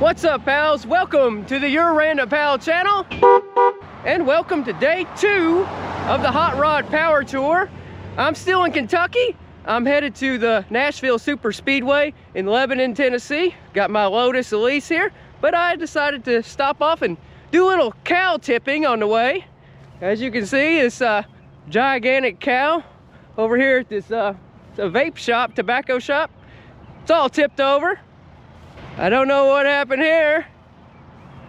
What's up, pals? Welcome to the Your Random Pal channel, and welcome to day 2 of the Hot Rod Power Tour. I'm still in Kentucky. I'm headed to the Nashville Super Speedway in Lebanon, Tennessee. Got my Lotus Elise here, but I decided to stop off and do a little cow tipping on the way. As you can see, this gigantic cow over here at this it's a vape shop, tobacco shop. It's all tipped over. I don't know what happened here.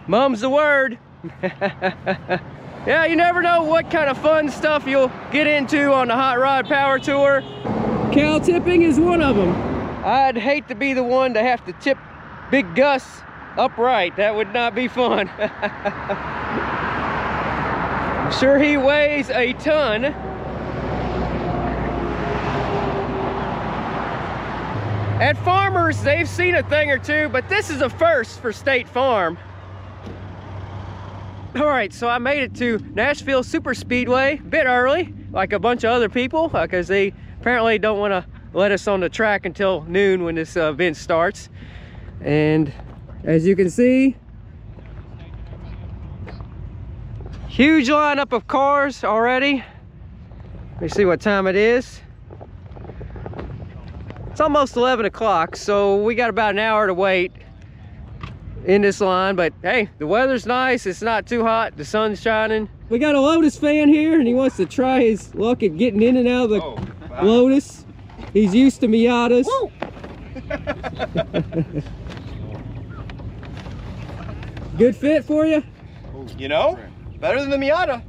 Mum's the word. Yeah, you never know what kind of fun stuff you'll get into on the Hot Rod Power Tour. Cow tipping is one of them. I'd hate to be the one to have to tip Big Gus upright. That would not be fun. I'm sure he weighs a ton. At Farmers, they've seen a thing or two, but this is a first for State Farm. All right, so I made it to Nashville Super Speedway a bit early, like a bunch of other people, because they apparently don't want to let us on the track until noon when this event starts. And as you can see, huge lineup of cars already. Let me see what time it is. It's almost 11 o'clock, so we got about an hour to wait in this line, but hey, the weather's nice, it's not too hot, the sun's shining. We got a Lotus fan here, and he wants to try his luck at getting in and out of the Lotus. He's used to Miatas. Good fit for you? You know, better than the Miata.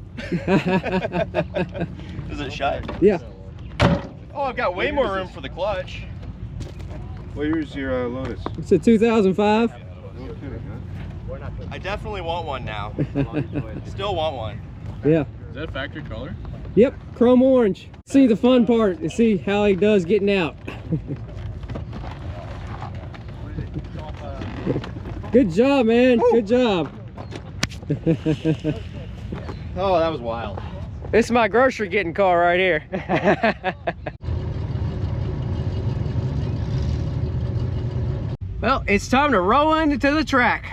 Is it shut? Yeah. Oh, I've got way more room for the clutch. What year's your Lotus? It's a 2005. I definitely want one now. Still want one. Yeah. Is that factory color? Yep, chrome orange. See the fun part is see how he does getting out. Good job, man. Woo! Good job. Oh, that was wild. This is my grocery getting car right here. Well, it's time to roll into the track.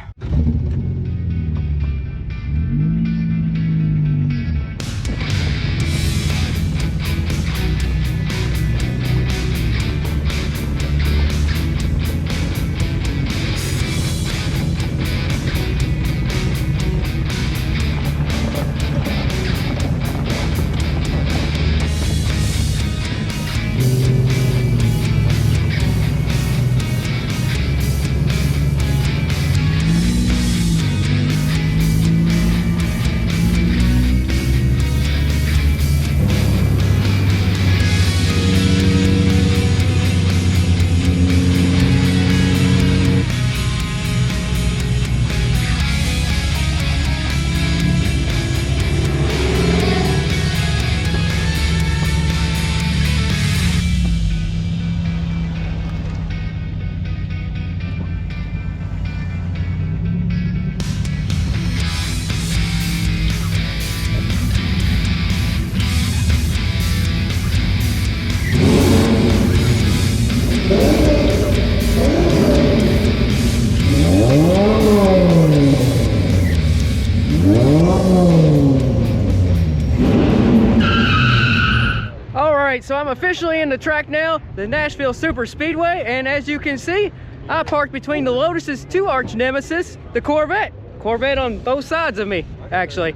So I'm officially in the track now, the Nashville Super Speedway, and as you can see, I parked between the Lotus's two arch nemesis, the Corvette. Corvette on both sides of me, actually.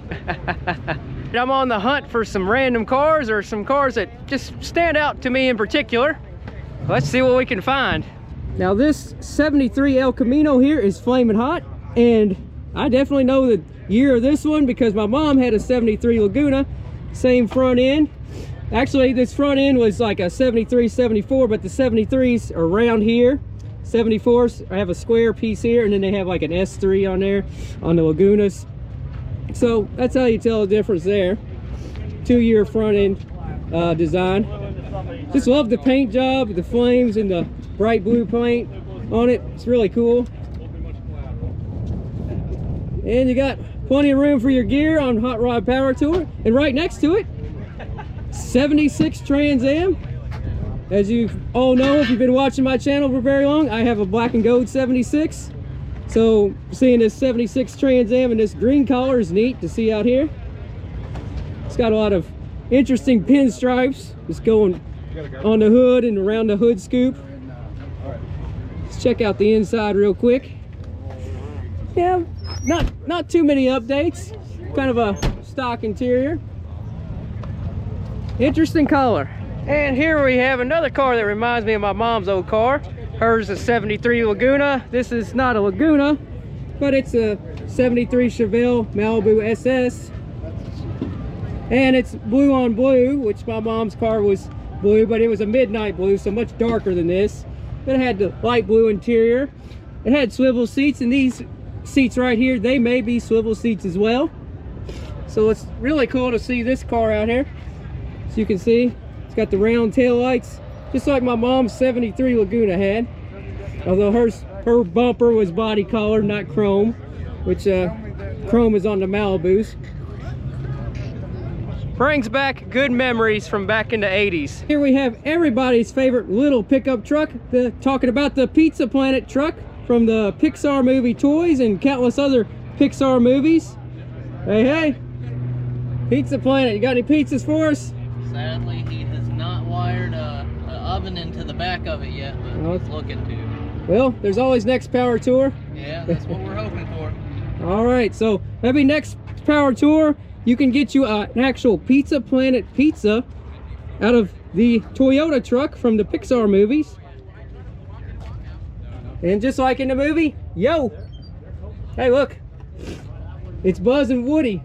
I'm on the hunt for some random cars, or some cars that just stand out to me in particular. Let's see what we can find. Now this 73 El Camino here is flaming hot, and I definitely know the year of this one because my mom had a 73 Laguna, same front end. Actually, this front end was like a 73, 74, but the 73s are round here. 74s have a square piece here, and then they have like an S3 on there on the Lagunas. So that's how you tell the difference there. 2-year front end design. Just love the paint job, the flames and the bright blue paint on it. It's really cool. And you got plenty of room for your gear on Hot Rod Power Tour. And right next to it, 76 Trans Am. As you all know, if you've been watching my channel for very long, I have a black and gold 76. So seeing this 76 Trans Am and this green collar is neat to see out here. It's got a lot of interesting pinstripes just going on the hood and around the hood scoop. Let's check out the inside real quick. Yeah, not too many updates. Kind of a stock interior. Interesting color. And here we have another car that reminds me of my mom's old car. Hers is a 73 Laguna. This is not a Laguna, but it's a 73 Chevelle Malibu SS. And it's blue on blue, which my mom's car was blue, but it was a midnight blue, so much darker than this. But it had the light blue interior. It had swivel seats, and these seats right here, they may be swivel seats as well. So it's really cool to see this car out here. So you can see, it's got the round tail lights, just like my mom's 73 Laguna had. Although her bumper was body colored, not chrome, which chrome is on the Malibus. Brings back good memories from back in the 80s. Here we have everybody's favorite little pickup truck, talking about the Pizza Planet truck from the Pixar movie Toys and countless other Pixar movies. Hey, Pizza Planet, you got any pizzas for us? Sadly, he has not wired an oven into the back of it yet, but he's looking to. Well, there's always next power tour. Yeah, that's what we're hoping for. All right, so maybe next power tour, you can get you an actual Pizza Planet pizza out of the Toyota truck from the Pixar movies. And just like in the movie, yo! Hey, look! It's Buzz and Woody.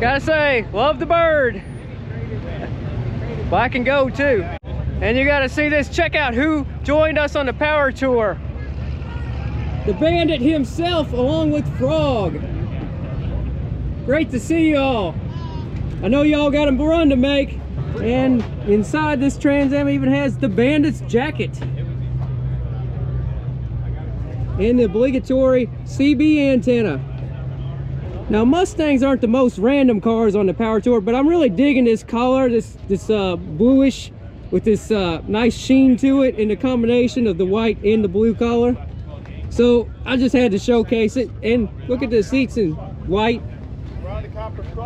Gotta say, love the bird. Black and gold too. And you gotta see this, check out who joined us on the power tour. The bandit himself along with Frog. Great to see y'all. I know y'all got a run to make. And inside this Trans Am even has the bandit's jacket. And the obligatory CB antenna. Now Mustangs aren't the most random cars on the power tour, but I'm really digging this color, this bluish with this nice sheen to it in the combination of the white and the blue color. So I just had to showcase it, and look at the seats in white.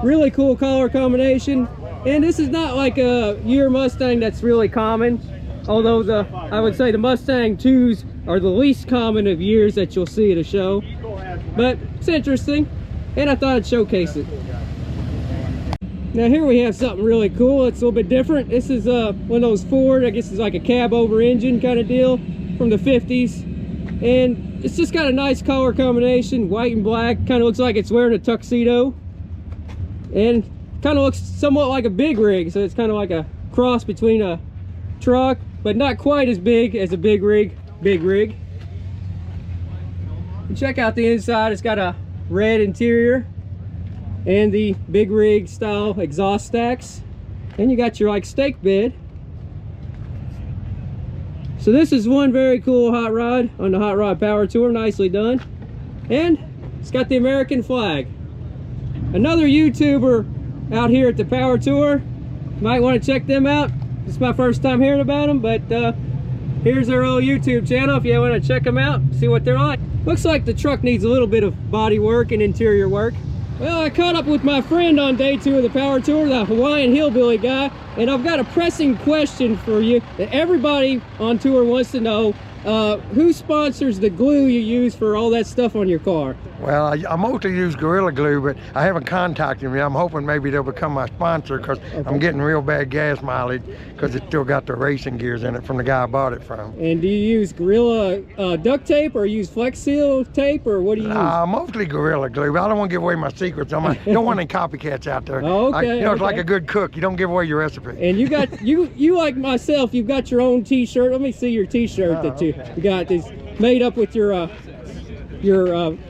Really cool color combination. And this is not like a year Mustang that's really common, although I would say the Mustang 2s are the least common of years that you'll see at a show. But it's interesting. And I thought I'd showcase it. Now here we have something really cool. It's a little bit different. This is one of those Ford, I guess it's like a cab over engine kind of deal from the 50s. And it's just got a nice color combination, white and black. Kind of looks like it's wearing a tuxedo. And kind of looks somewhat like a big rig. So it's kind of like a cross between a truck, but not quite as big as a big rig. And check out the inside. It's got a red interior and the big rig style exhaust stacks, and you got your like stake bed. So this is one very cool hot rod on the Hot Rod Power Tour, nicely done, and it's got the American flag. another YouTuber out here at the Power Tour. Might want to check them out. This is my first time hearing about them, but here's their old YouTube channel if you want to check them out, see what they're like. Looks like the truck needs a little bit of body work and interior work. Well, I caught up with my friend on day 2 of the Power Tour, the Hawaiian Hillbilly guy, and I've got a pressing question for you that everybody on tour wants to know. Who sponsors the glue you use for all that stuff on your car? Well, I mostly use Gorilla Glue, but I haven't contacted me. I'm hoping maybe they'll become my sponsor because I'm getting real bad gas mileage because it's still got the racing gears in it from the guy I bought it from. And do you use Gorilla duct tape or use Flex Seal tape, or what do you use? Mostly Gorilla Glue, but I don't want to give away my secrets. You don't want any copycats out there. Oh, okay. It's like a good cook. You don't give away your recipe. And you got, you like myself, you've got your own t-shirt. Let me see your t-shirt that you got this made up with your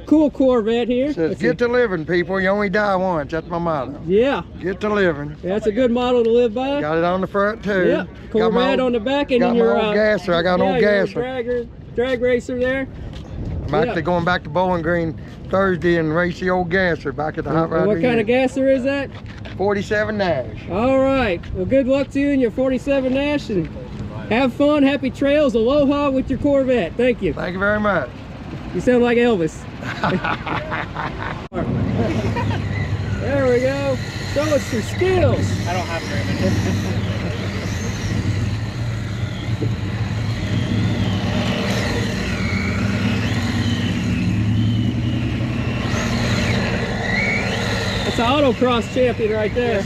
cool Corvette here. Says, get to living, people. You only die once. That's my motto. Yeah. Get to living. Yeah, that's a good motto to live by. Got it on the front too. Yeah. Corvette on the back, and got then your old gasser. I got an old gasser. Drag racer there. I'm actually going back to Bowling Green Thursday and race the old gasser back at the Hot Rod. What kind of gasser is that? 47 Nash. All right. Well, good luck to you in your 47 Nash, and have fun. Happy trails. Aloha with your Corvette. Thank you. Thank you very much. You sound like Elvis. There we go. Show us your skills. I don't have very many. That's an autocross champion right there.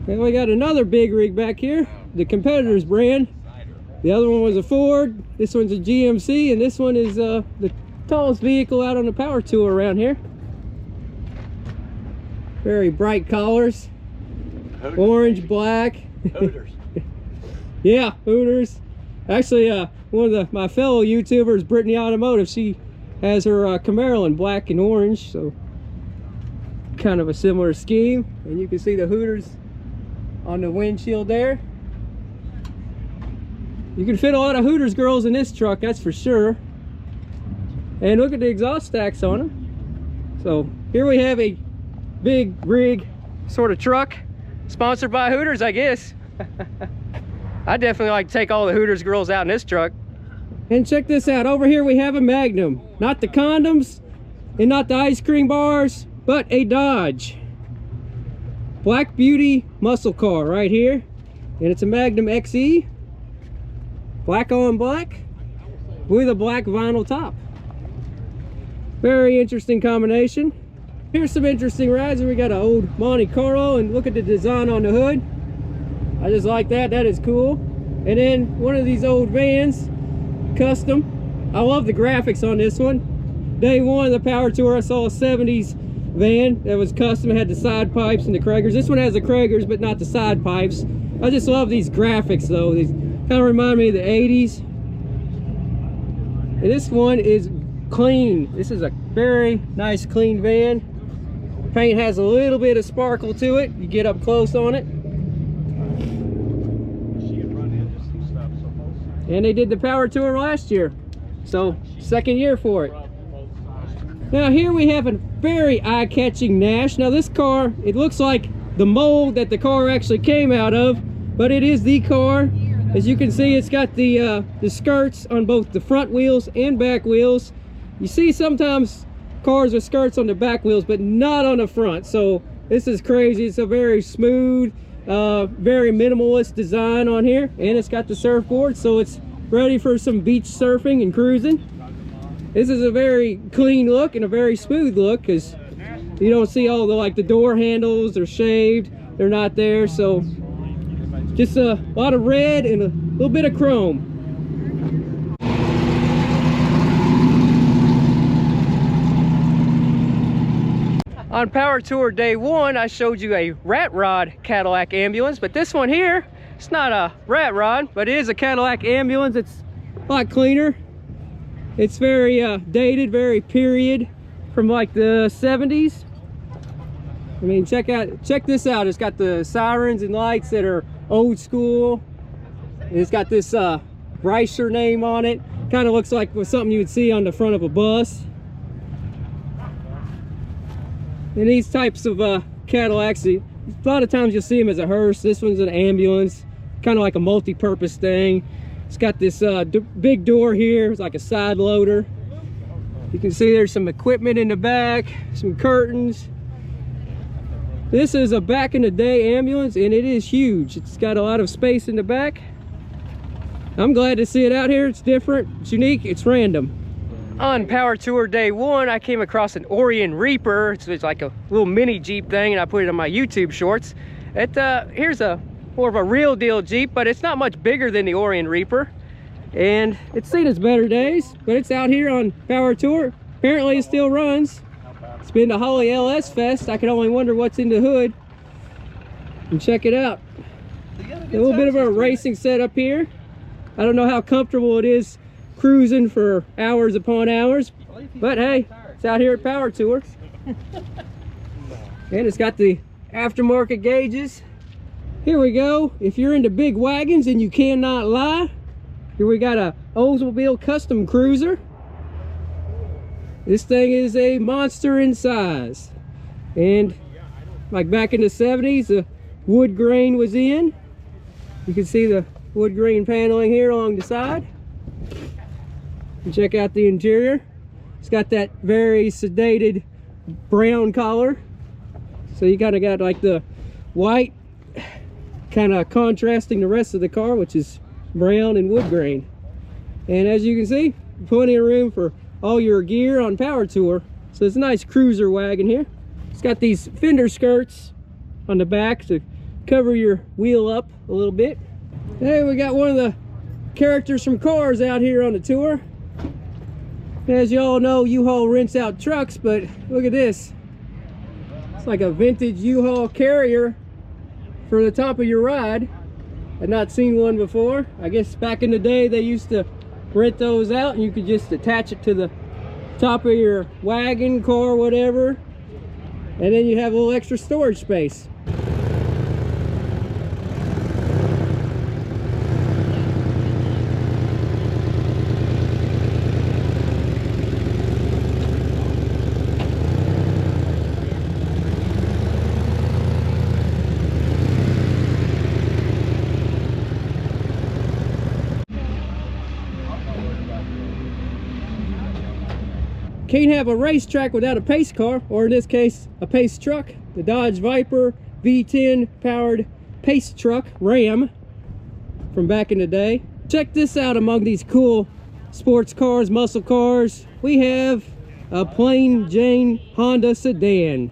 And we got another big rig back here, the Competitors brand. The other one was a Ford, this one's a GMC, and this one is the tallest vehicle out on the Power Tour around here. Very bright colors. Hooters. Orange, black. Hooters. Yeah, Hooters. Actually, one of my fellow YouTubers, Brittany Automotive, she has her Camaro in black and orange, so kind of a similar scheme. And you can see the Hooters on the windshield there. You can fit a lot of Hooters girls in this truck, that's for sure. And look at the exhaust stacks on them. So here we have a big rig sort of truck, sponsored by Hooters, I guess. I definitely like to take all the Hooters girls out in this truck. And check this out, over here we have a Magnum. Not the condoms and not the ice cream bars, but a Dodge. Black Beauty muscle car right here. And it's a Magnum XE. Black on black with a black vinyl top. Very interesting combination. Here's some interesting rides. We got an old Monte Carlo, and look at the design on the hood. I just like that. That is cool. And then one of these old vans, custom. I love the graphics on this one. Day 1 of the Power Tour, I saw a 70s van that was custom. It had the side pipes and the Kragers. This one has the Kragers, but not the side pipes. I just love these graphics though. These kind of remind me of the 80s. And this one is clean. This is a very nice clean van. Paint has a little bit of sparkle to it. You get up close on it. And they did the Power Tour last year, so second year for it. Now here we have a very eye-catching Nash. Now this car, it looks like the mold that the car actually came out of, but it is the car. As you can see, it's got the skirts on both the front wheels and back wheels. You see sometimes cars with skirts on the back wheels, but not on the front. So this is crazy. It's a very smooth, very minimalist design on here, and it's got the surfboard, so it's ready for some beach surfing and cruising. This is a very clean look and a very smooth look, because you don't see all the door handles are shaved, they're not there. So just a lot of red and a little bit of chrome. On Power Tour Day 1, I showed you a rat rod Cadillac ambulance, but this one here, it's not a rat rod, but it is a Cadillac ambulance. It's a lot cleaner. It's very dated, very period, from like the 70s. I mean, check this out. It's got the sirens and lights that are old school. And it's got this Reicher name on it. Kind of looks like something you would see on the front of a bus. And these types of Cadillacs, a lot of times you'll see them as a hearse. This one's an ambulance, kind of like a multi-purpose thing. It's got this big door here. It's like a side loader. You can see there's some equipment in the back, some curtains. This is a back in the day ambulance, and it is huge. It's got a lot of space in the back. I'm glad to see it out here. It's different, it's unique, it's random. On Power Tour Day 1, I came across an Orion Reaper. It's like a little mini Jeep thing, and I put it on my YouTube shorts. Here's more of a real deal Jeep, but it's not much bigger than the Orion Reaper. And it's seen its better days, but it's out here on Power Tour. Apparently it still runs. It's been to Holly LS Fest. I can only wonder what's in the hood. And check it out. A little bit of a racing setup here. I don't know how comfortable it is cruising for hours upon hours, but hey, it's out here at Power Tour. And it's got the aftermarket gauges. Here we go. If you're into big wagons and you cannot lie, here we got a Oldsmobile Custom Cruiser. This thing is a monster in size. And like back in the 70s, the wood grain was in. You can see the wood grain paneling here along the side. And check out the interior. It's got that very sedated brown color. So you kind of got like the white kind of contrasting the rest of the car, which is brown and wood grain. And as you can see, plenty of room for all your gear on Power Tour. So it's a nice cruiser wagon here. It's got these fender skirts on the back to cover your wheel up a little bit. Hey, we got one of the characters from Cars out here on the tour. As you all know, U-Haul rents out trucks, but look at this. It's like a vintage U-Haul carrier for the top of your ride. I've not seen one before. I guess back in the day they used to rent those out and you could just attach it to the top of your wagon, car, whatever. And then you have a little extra storage space. Can't have a racetrack without a pace car, or in this case, a pace truck. The Dodge Viper V10 powered pace truck, Ram, from back in the day. Check this out among these cool sports cars, muscle cars. We have a plain Jane Honda sedan.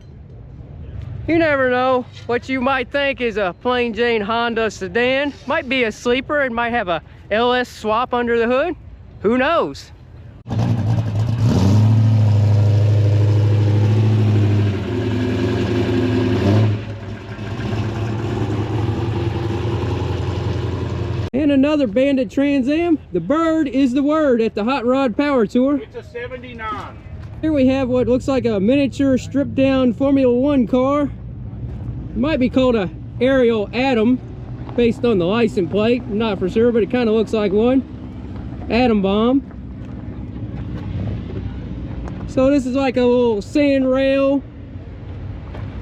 You never know what you might think is a plain Jane Honda sedan. Might be a sleeper, it might have a LS swap under the hood. Who knows? And another Bandit Trans Am. The bird is the word at the Hot Rod Power Tour. It's a 79. Here we have what looks like a miniature stripped down Formula One car. It might be called a Ariel Atom based on the license plate. I'm not for sure, but it kind of looks like one. Atom Bomb. So this is like a little sand rail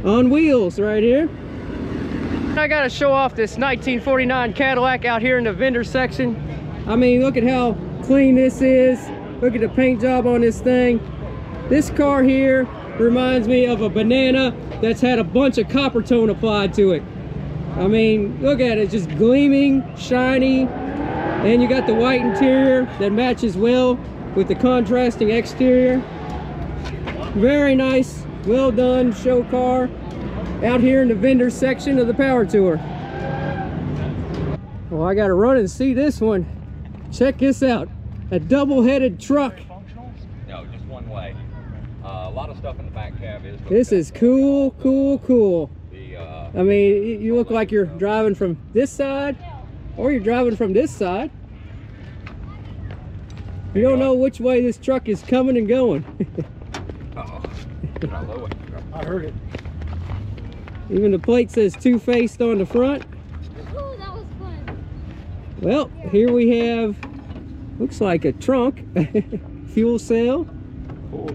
on wheels right here. I gotta show off this 1949 Cadillac out here in the vendor section. I mean, look at how clean this is. Look at the paint job on this thing. This car here reminds me of a banana that's had a bunch of copper tone applied to it. I mean, look at it, just gleaming, shiny, and you got the white interior that matches well with the contrasting exterior. Very nice, well done show car out here in the vendor section of the Power Tour. Well, I gotta run and see this one. Check this out, a double-headed truck. No, just one way. A lot of stuff in the back cab is. This is cool, cool, cool. I mean, you look like you're driving from this side, or you're driving from this side. You don't know which way this truck is coming and going. Uh-oh. I heard it. Even the plate says two-faced on the front. Ooh, that was fun. Well, here we have, looks like a trunk, fuel cell. Cool.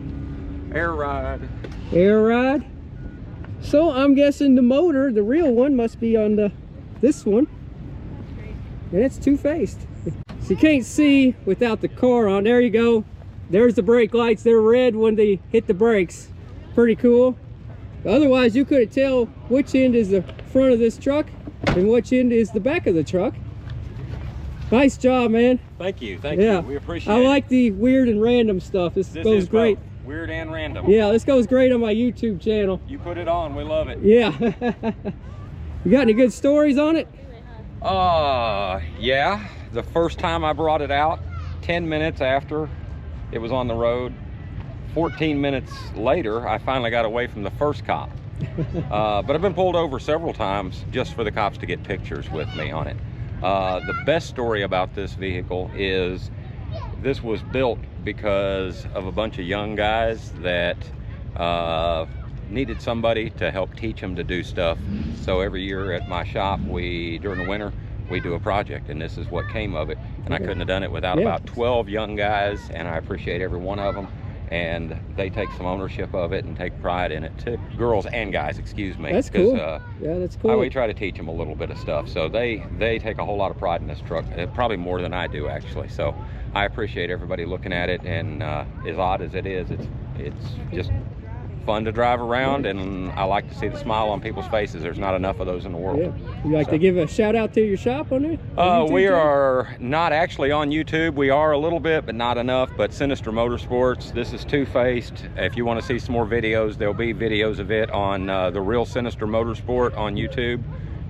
Air ride. Air ride. So I'm guessing the motor, the real one, must be on this one. And it's two-faced. So you can't see without the car on. There you go. There's the brake lights. They're red when they hit the brakes. Pretty cool. Otherwise, you couldn't tell which end is the front of this truck and which end is the back of the truck. Nice job, man. Thank you. Thank you. We appreciate it. I like the weird and random stuff. This goes great. Both weird and random. Yeah, this goes great on my YouTube channel. You put it on. We love it. Yeah. You got any good stories on it? Yeah. The first time I brought it out, 10 minutes after it was on the road, 14 minutes later, I finally got away from the first cop. But I've been pulled over several times just for the cops to get pictures with me on it. The best story about this vehicle is this was built because of a bunch of young guys that needed somebody to help teach them to do stuff. So every year at my shop, during the winter, we do a project, and this is what came of it. And I couldn't have done it without about 12 young guys, and I appreciate every one of them. And they take some ownership of it and take pride in it too. Girls and guys, excuse me. That's cool. Yeah, that's cool. We try to teach them a little bit of stuff. So they take a whole lot of pride in this truck, probably more than I do actually. So I appreciate everybody looking at it, and as odd as it is, it's just fun to drive around, and I like to see the smile on people's faces. There's not enough of those in the world. Yeah. You like to give a shout out to your shop on it? We are not actually on YouTube. We are a little bit, but not enough. But Sinister Motorsports, this is two-faced. If you want to see some more videos, there'll be videos of it on the real Sinister Motorsport on YouTube,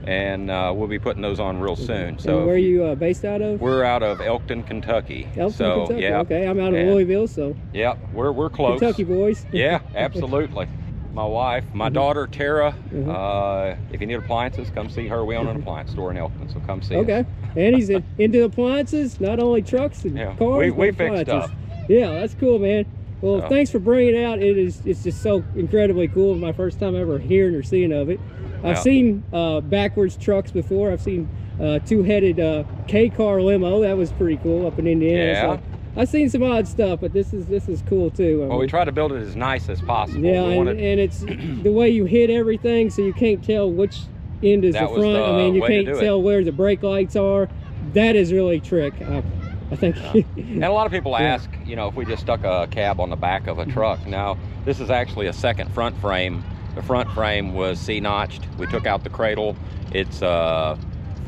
and we'll be putting those on real soon. So, and where are you based out of? We're out of Elkton, Kentucky. Kentucky. Yeah. Okay, I'm out of Louisville, so. Yep, we're close. Kentucky boys. Yeah, absolutely. My wife, my daughter Tara. If you need appliances, come see her. We own an appliance store in Elkton, so come see us. Okay, and he's into appliances, not only trucks and cars. We fix stuff. Yeah, that's cool, man. Well, thanks for bringing it out. It's just so incredibly cool. My first time ever hearing or seeing of it. I've seen backwards trucks before. I've seen two-headed K-car limo. That was pretty cool up in Indiana. Yeah. So I've seen some odd stuff, but this is cool too. Well, we try to build it as nice as possible. Yeah, and it's the way you hit everything, so you can't tell which end is the front. I mean, you can't tell where the brake lights are. That is really a trick. I think. And a lot of people ask, you know, if we just stuck a cab on the back of a truck. Now, this is actually a second front frame. The front frame was C-notched. We took out the cradle. It's got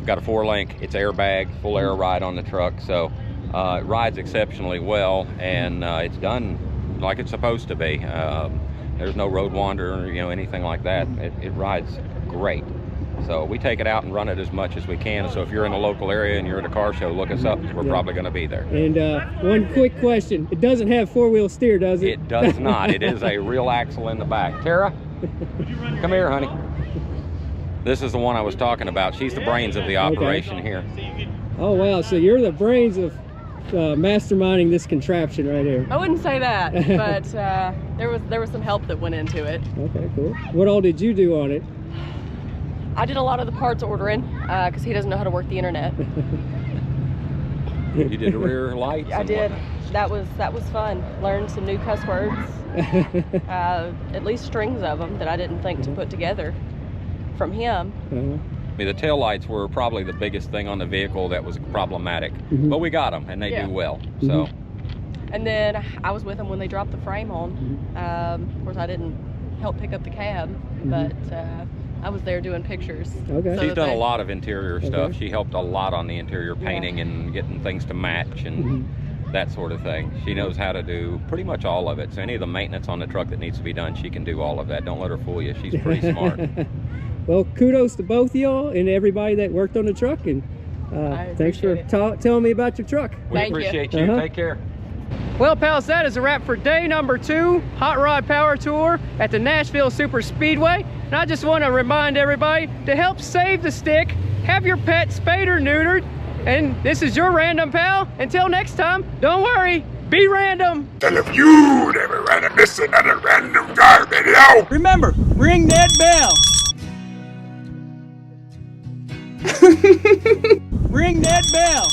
a 4-link. It's airbag, full air ride on the truck. So it rides exceptionally well, and it's done like it's supposed to be. There's no road wander or anything like that. It rides great. So we take it out and run it as much as we can. So if you're in the local area and you're at a car show, look us up, because we're probably going to be there. And one quick question. It doesn't have 4-wheel steer, does it? It does not. It is a real axle in the back. Tara, come here, honey. This is the one I was talking about. She's the brains of the operation here. Oh, wow. So you're the brains of masterminding this contraption right here. I wouldn't say that, but there was some help that went into it. Okay, cool. What all did you do on it? I did a lot of the parts ordering because he doesn't know how to work the internet. You did the rear lights? I did. That was fun. Learned some new cuss words. At least strings of them that I didn't think to put together from him. I mean, the tail lights were probably the biggest thing on the vehicle that was problematic, but we got them, and they do well. So. And then I was with him when they dropped the frame on. Of course, I didn't help pick up the cab, but I was there doing pictures. Okay. She's done a lot of interior stuff. She helped a lot on the interior painting and getting things to match and that sort of thing. She knows how to do pretty much all of it. So any of the maintenance on the truck that needs to be done, she can do all of that. Don't let her fool you. She's pretty smart. Well, kudos to both of y'all and everybody that worked on the truck. And thanks for telling me about your truck. We appreciate you. Take care. Well, pals, that is a wrap for day number 2 Hot Rod Power Tour at the Nashville Super Speedway. And I just want to remind everybody to help save the stick, have your pet spayed or neutered. And this is your Random Pal. Until next time, don't worry, be random. And if you never ran to miss another Random Car video, remember, ring that bell. Ring that bell.